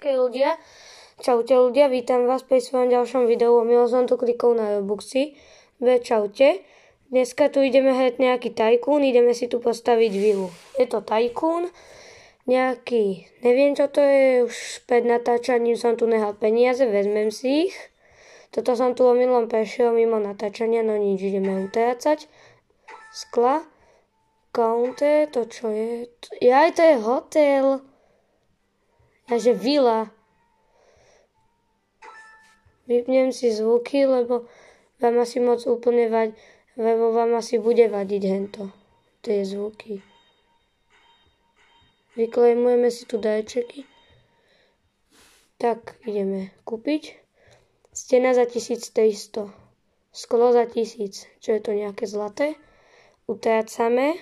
Okej ľudia, čaute ľudia, vítam vás pri svojom ďalšom videu. Omylom som tu klikol na Robuxy. Čaute. Dneska tu ideme hrať nejaký tajkún, ideme si tu postaviť vilu. Je to tajkún, nejaký, neviem čo to je, už pred natáčaním som tu nehal peniaze, vezmem si ich. Toto som tu omylom prešiel mimo natáčania, no nič, ideme utrácať. Skla, counter, to čo je? Jaj, to je hotel. Takže vila. Vypnem si zvuky, lebo vám asi moc úplne lebo vám asi bude vadiť hento. Tie zvuky. Vyklejmujeme si tu dajčeky. Tak, ideme kúpiť. Stena za 1300. Sklo za 1000. Čo je to nejaké zlaté? Utrácame.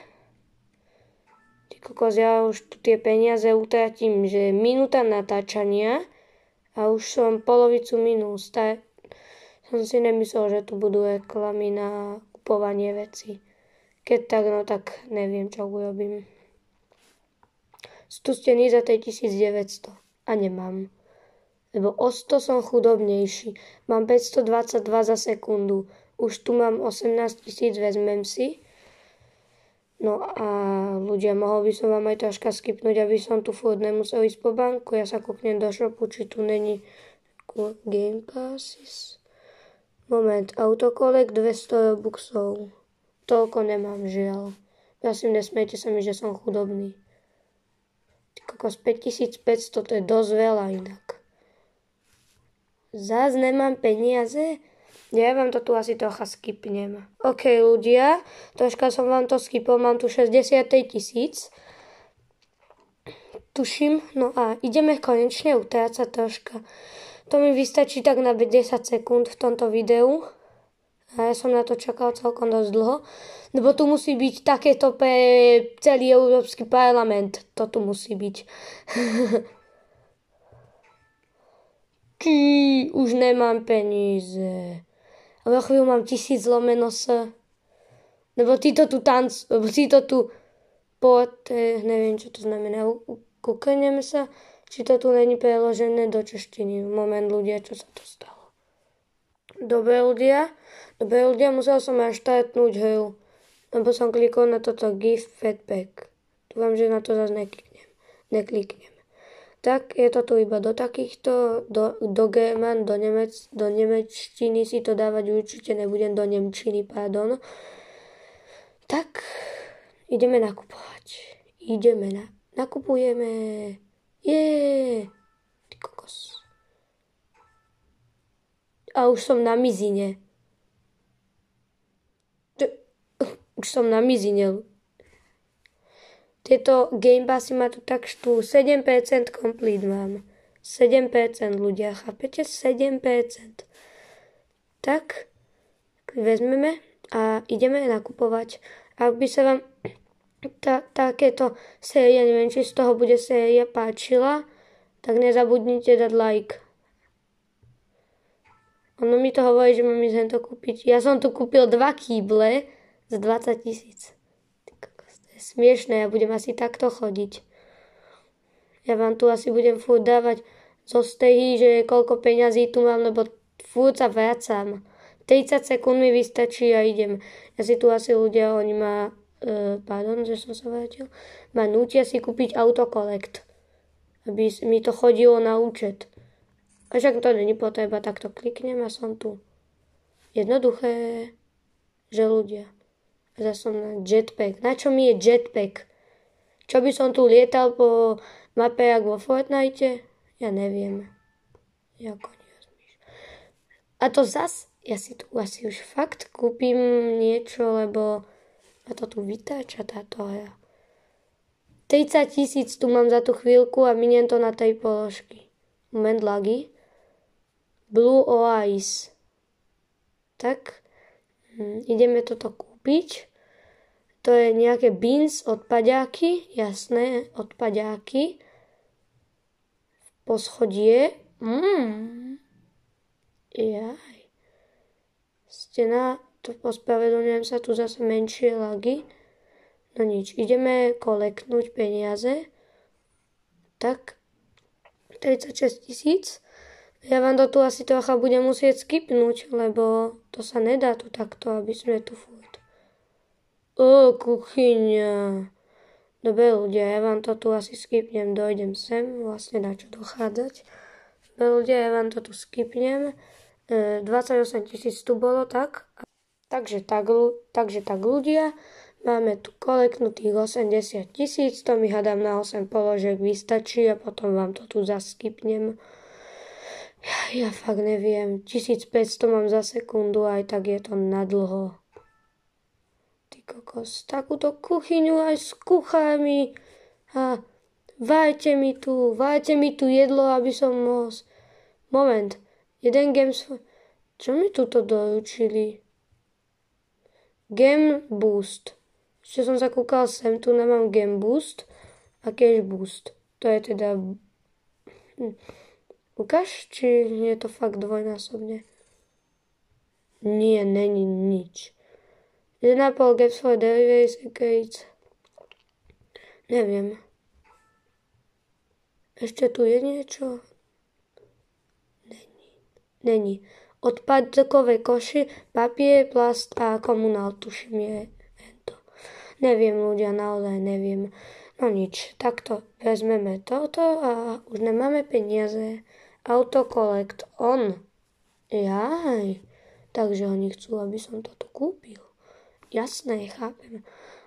Ty kokos, ja už tu tie peniaze utratím, že minúta natáčania a už som polovicu minul. Som si nemyslel, že tu budú reklamy na kupovanie veci. Keď tak, no tak neviem, čo urobím. Tu steny za 1900 a nemám. Lebo o 100 som chudobnejší. Mám 522 za sekundu. Už tu mám 18 000, vezmem si. No a ľudia, mohol by som vám aj troška skipnúť, aby som tu furt nemusel ísť po banku. Ja sa kúknem do shopu, či tu není Game Passes. Moment, autokolek 200 robuxov. Toľko nemám, žiaľ. Prosím, nesmejte sa mi, že som chudobný. Ty kokos, 5500, to je dosť veľa inak. Zás nemám peniaze? Ja vám to tu asi trocha skipnem. OK, ľudia, troška som vám to skipol, mám tu 63 000. Tuším, no a ideme konečne utrácať troška. To mi vystačí tak na 10 sekúnd v tomto videu. A ja som na to čakal celkom dosť dlho. Lebo tu musí byť takéto pre celý Európsky parlament. To tu musí byť. Už nemám peníze. Ale o chvíľu mám 1000 lomeno s. Lebo títo tu neviem, čo to znamená. Kúkneme sa, či to tu není preložené do češtiny. Moment, ľudia, čo sa to stalo. Dobre, ľudia, musel som až štartnúť hru. Lebo som klikol na toto gift feedback. Dúfam, že na to zase nekliknem. Tak je to tu iba do takýchto, do German, do nemečtiny si to dávať určite nebudem, do nemčiny, pardon. Tak, ideme nakupovať. Nakupujeme. Ty kokos. A už som na mizine. Tieto Game Passy ma tu tak štú. 7% complete mám. 7% ľudia, chápete? 7%. Tak, vezmeme a ideme nakupovať. Ak by sa vám takéto séria, neviem, či z toho bude séria páčila, tak nezabudnite dať like. Ono mi to hovorí, že mám ísť to kúpiť. Ja som tu kúpil 2 kýble za 20 000. Smiešné, ja budem asi takto chodiť. Ja vám tu asi budem furt dávať zo stehy, že koľko peňazí tu mám, lebo furt sa vracam. 30 sekúnd mi vystačí a idem. Ja si tu asi ľudia, oni ma, že som sa vrátil, ma nútia si kúpiť autokolekt, aby mi to chodilo na účet. A však to není potreba, tak to kliknem a som tu. Jednoduché, že ľudia. Zase som na jetpack. Na čo mi je jetpack? Čo by som tu lietal po mape jak vo Fortnite? Ja neviem. A to zas, ja si tu asi už fakt kúpim niečo, lebo ma to tu vytáča táto hra. 30 000 tu mám za tú chvíľku a miniem to na 3 položky. Moment, lagy. Blue Oasis. Tak, ideme toto kúpiť. To je nejaké beans, odpaďáky, jasné, odpaďáky. Poschodie. Jaj. Stena, to pospravedlňujem sa, tu zase menšie lagy. No nič, ideme kolektnúť peniaze. Tak, 36 000. Ja vám to tu asi trocha budem musieť skipnúť, lebo to sa nedá tu takto, aby sme tu furt. Kuchyňa. Dobre ľudia, ja vám to tu asi skipnem, dojdem sem, vlastne na čo dochádzať. Dobre ľudia, ja vám to tu skipnem. 28 000 tu bolo, tak? Takže tak ľudia, máme tu kolektnutých 80 000, to mi hádam na 8 položiek vystačí a potom vám to tu zaskipnem. Ja fakt neviem, 1500 mám za sekundu, aj tak je to nadlho. Ty kokos, takúto kuchyňu aj s kuchármi a vajte mi tu jedlo, aby som mohol... Moment, jeden game... Čo mi tuto doručili? Game Boost. Ešte som sa kúkal sem, tu nemám Game Boost a Cash Boost. To je teda... Ukáž, či je to fakt dvojnásobne? Nie, není nič. 1,5 gaps for delivery secrets. Neviem. Ešte tu je niečo? Není. Odpadkové koši, papier, plast a komunál, tuším je to. Neviem ľudia, naozaj neviem. No nič, takto vezmeme toto a už nemáme peniaze. Autokolekt on. Jaj. Takže oni chcú, aby som toto kúpil. Jasné, chápem.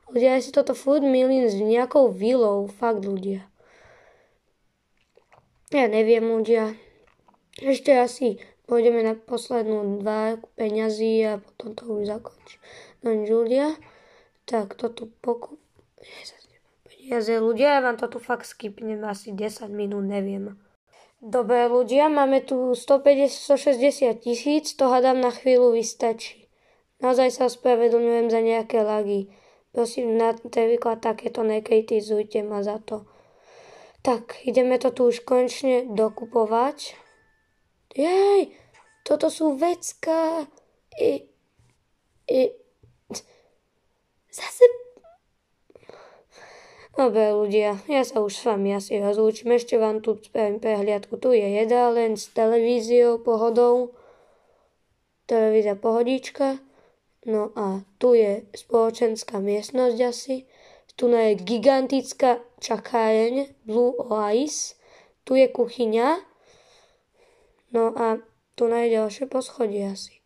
Ľudia, ja si toto furt milím s nejakou vilou. Fakt ľudia. Ja neviem ľudia. Ešte asi pôjdeme na poslednú 2 peňazí a potom to už zakončí. No ľudia, tak toto peniaze ľudia, ja vám to tu fakt skipnem asi 10 minút, neviem. Dobre ľudia, máme tu 160 000, to hádam na chvíľu vystačí. Naozaj sa ospravedlňujem za nejaké lagy. Prosím, na výklad takéto nekritizujte ma za to. Tak, ideme to tu už konečne dokupovať. Jej, toto sú vecká. Zase... Dobre ľudia, ja sa už s vami asi rozlúčim. Ešte vám tu spravím prehliadku. Tu je jedáleň s televíziou, pohodou. Televízia pohodička. No a tu je spoločenská miestnosť asi. Tu je gigantická čakáreň Blue Oasis. Tu je kuchyňa. No a tu je ďalšie poschodie asi.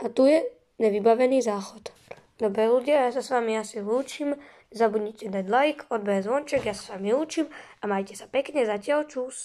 A tu je nevybavený záchod. Dobre ľudia, ja sa s vami asi lúčim. Zabudnite dať like, odber zvonček, ja sa s vami lúčim a majte sa pekne, zatiaľ čus.